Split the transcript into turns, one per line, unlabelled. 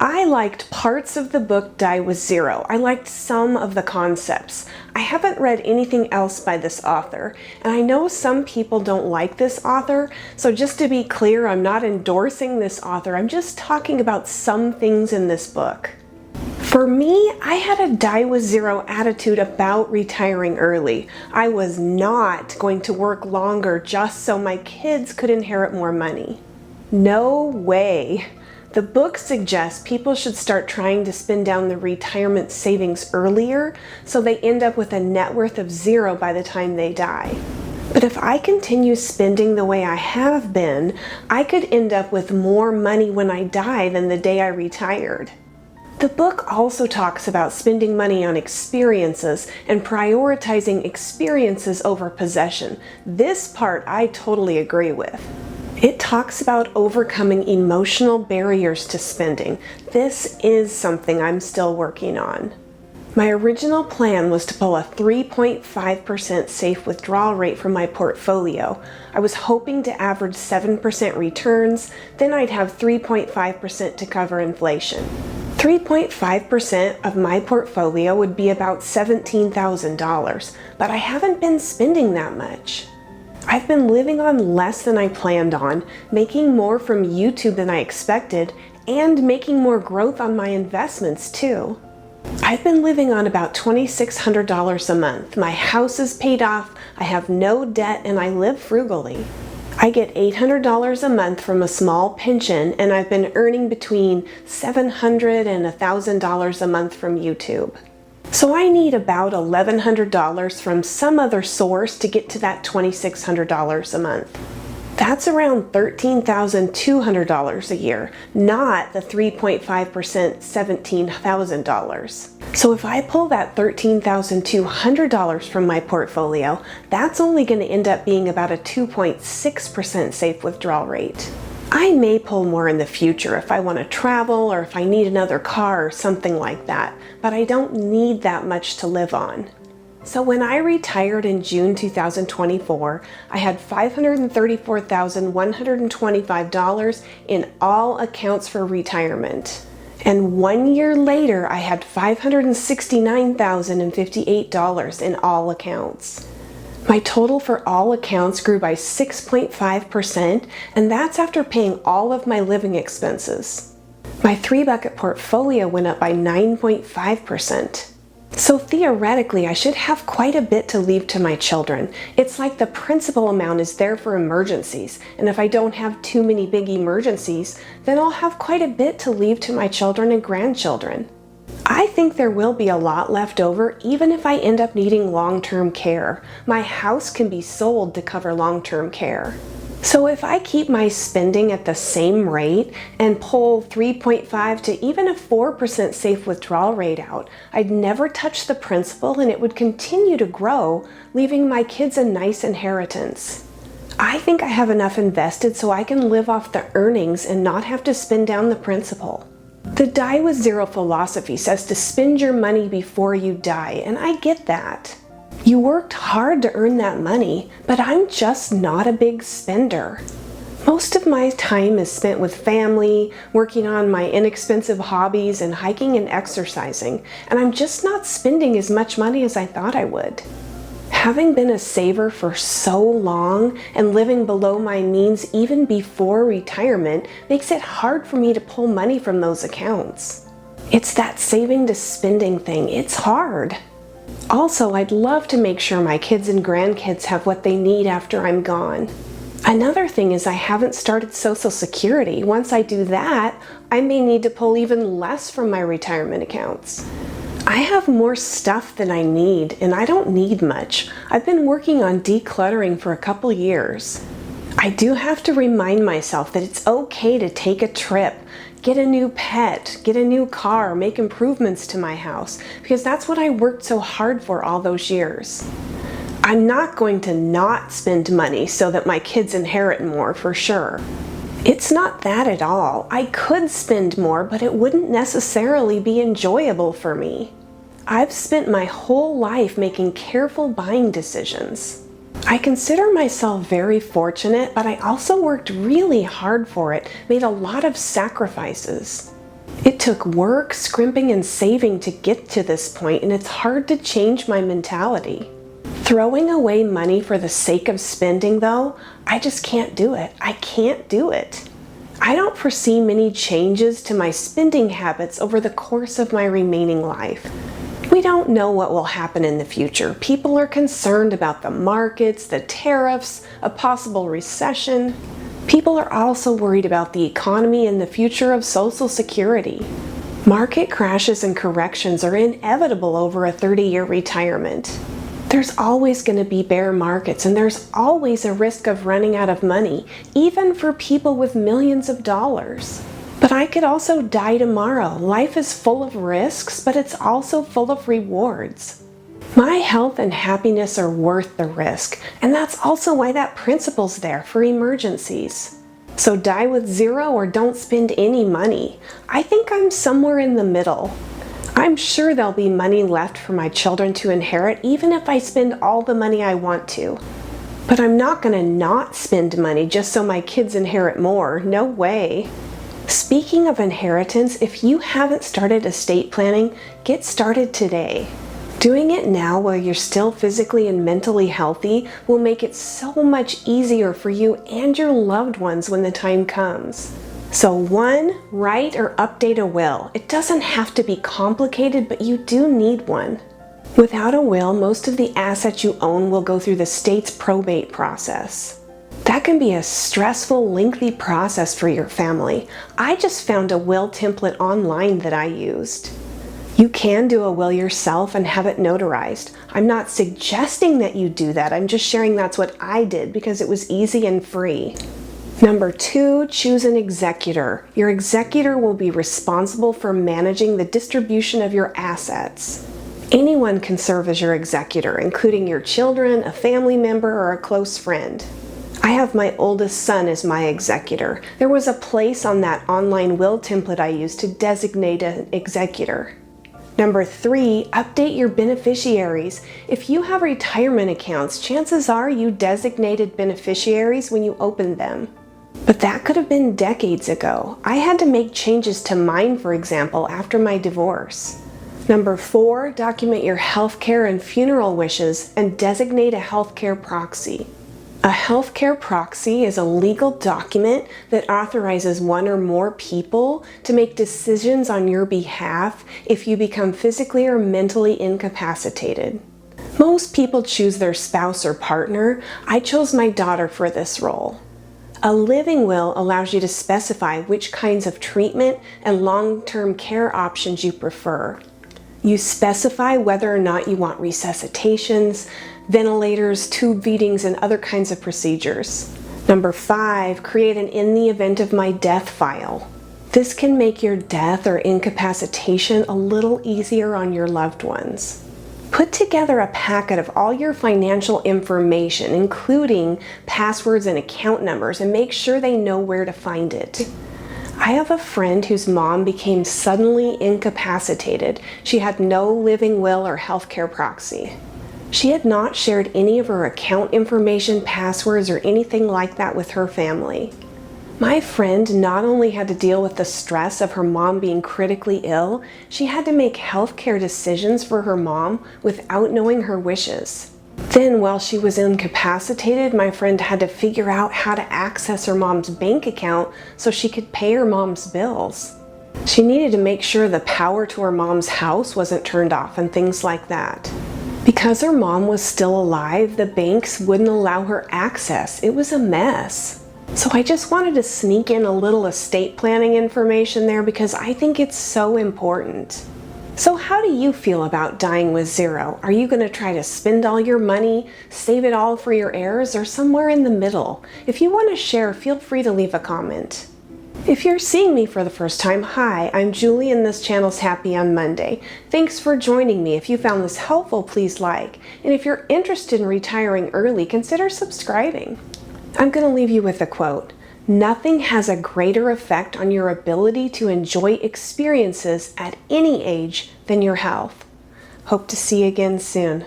I liked parts of the book Die with Zero. I liked some of the concepts. I haven't read anything else by this author, and I know some people don't like this author, so just to be clear, I'm not endorsing this author. I'm just talking about some things in this book. For me, I had a die with zero attitude about retiring early. I was not going to work longer just so my kids could inherit more money. No way. The book suggests people should start trying to spend down the retirement savings earlier so they end up with a net worth of zero by the time they die. But if I continue spending the way I have been, I could end up with more money when I die than the day I retired. The book also talks about spending money on experiences and prioritizing experiences over possession. This part I totally agree with. It talks about overcoming emotional barriers to spending. This is something I'm still working on. My original plan was to pull a 3.5% safe withdrawal rate from my portfolio. I was hoping to average 7% returns, then I'd have 3.5% to cover inflation. 3.5% of my portfolio would be about $17,000, but I haven't been spending that much. I've been living on less than I planned on, making more from YouTube than I expected, and making more growth on my investments too. I've been living on about $2,600 a month. My house is paid off, I have no debt, and I live frugally. I get $800 a month from a small pension, and I've been earning between $700 and $1,000 a month from YouTube. So I need about $1,100 from some other source to get to that $2,600 a month. That's around $13,200 a year, not the 3.5% $17,000. So if I pull that $13,200 from my portfolio, that's only going to end up being about a 2.6% safe withdrawal rate. I may pull more in the future if I want to travel or if I need another car or something like that, but I don't need that much to live on. So when I retired in June 2024, I had $534,125 in all accounts for retirement. And 1 year later, I had $569,058 in all accounts. My total for all accounts grew by 6.5%, and that's after paying all of my living expenses. My 3-bucket portfolio went up by 9.5%. So theoretically, I should have quite a bit to leave to my children. It's like the principal amount is there for emergencies, and if I don't have too many big emergencies, then I'll have quite a bit to leave to my children and grandchildren. I think there will be a lot left over even if I end up needing long-term care. My house can be sold to cover long-term care. So if I keep my spending at the same rate and pull 3.5 to even a 4% safe withdrawal rate out, I'd never touch the principal and it would continue to grow, leaving my kids a nice inheritance. I think I have enough invested so I can live off the earnings and not have to spend down the principal. The Die with Zero philosophy says to spend your money before you die, and I get that. You worked hard to earn that money, but I'm just not a big spender. Most of my time is spent with family, working on my inexpensive hobbies, and hiking and exercising, and I'm just not spending as much money as I thought I would. Having been a saver for so long and living below my means even before retirement makes it hard for me to pull money from those accounts. It's that saving to spending thing. It's hard. Also, I'd love to make sure my kids and grandkids have what they need after I'm gone. Another thing is I haven't started Social Security. Once I do that, I may need to pull even less from my retirement accounts. I have more stuff than I need, and I don't need much. I've been working on decluttering for a couple years. I do have to remind myself that it's okay to take a trip, get a new pet, get a new car, make improvements to my house, because that's what I worked so hard for all those years. I'm not going to not spend money so that my kids inherit more, for sure. It's not that at all. I could spend more, but it wouldn't necessarily be enjoyable for me. I've spent my whole life making careful buying decisions. I consider myself very fortunate, but I also worked really hard for it, made a lot of sacrifices. It took work, scrimping, and saving to get to this point, and it's hard to change my mentality. Throwing away money for the sake of spending, though, I just can't do it. I can't do it. I don't foresee many changes to my spending habits over the course of my remaining life. We don't know what will happen in the future. People are concerned about the markets, the tariffs, a possible recession. People are also worried about the economy and the future of Social Security. Market crashes and corrections are inevitable over a 30-year retirement. There's always going to be bear markets, and there's always a risk of running out of money, even for people with millions of dollars. But I could also die tomorrow. Life is full of risks, but it's also full of rewards. My health and happiness are worth the risk, and that's also why that principle's there for emergencies. So die with zero or don't spend any money. I think I'm somewhere in the middle. I'm sure there'll be money left for my children to inherit, even if I spend all the money I want to. But I'm not going to not spend money just so my kids inherit more. No way. Speaking of inheritance, if you haven't started estate planning, get started today. Doing it now while you're still physically and mentally healthy will make it so much easier for you and your loved ones when the time comes. So 1, write or update a will. It doesn't have to be complicated, but you do need one. Without a will, most of the assets you own will go through the state's probate process. That can be a stressful, lengthy process for your family. I just found a will template online that I used. You can do a will yourself and have it notarized. I'm not suggesting that you do that. I'm just sharing that's what I did because it was easy and free. Number 2, choose an executor. Your executor will be responsible for managing the distribution of your assets. Anyone can serve as your executor, including your children, a family member, or a close friend. I have my oldest son as my executor. There was a place on that online will template I used to designate an executor. Number 3, update your beneficiaries. If you have retirement accounts, chances are you designated beneficiaries when you opened them. But that could have been decades ago. I had to make changes to mine, for example, after my divorce. Number 4, document your healthcare and funeral wishes and designate a healthcare proxy. A healthcare proxy is a legal document that authorizes one or more people to make decisions on your behalf if you become physically or mentally incapacitated. Most people choose their spouse or partner. I chose my daughter for this role. A living will allows you to specify which kinds of treatment and long-term care options you prefer. You specify whether or not you want resuscitations, ventilators, tube feedings, and other kinds of procedures. Number 5, create an in the event of my death file. This can make your death or incapacitation a little easier on your loved ones. Put together a packet of all your financial information, including passwords and account numbers, and make sure they know where to find it. I have a friend whose mom became suddenly incapacitated. She had no living will or healthcare proxy. She had not shared any of her account information, passwords, or anything like that with her family. My friend not only had to deal with the stress of her mom being critically ill, she had to make healthcare decisions for her mom without knowing her wishes. Then, while she was incapacitated, my friend had to figure out how to access her mom's bank account so she could pay her mom's bills. She needed to make sure the power to her mom's house wasn't turned off and things like that. Because her mom was still alive, the banks wouldn't allow her access. It was a mess. So I just wanted to sneak in a little estate planning information there because I think it's so important. So how do you feel about dying with zero? Are you going to try to spend all your money, save it all for your heirs, or somewhere in the middle? If you want to share, feel free to leave a comment. If you're seeing me for the first time, hi, I'm Julie and this channel's Happy on Monday. Thanks for joining me. If you found this helpful, please like. And if you're interested in retiring early, consider subscribing. I'm going to leave you with a quote. Nothing has a greater effect on your ability to enjoy experiences at any age than your health. Hope to see you again soon.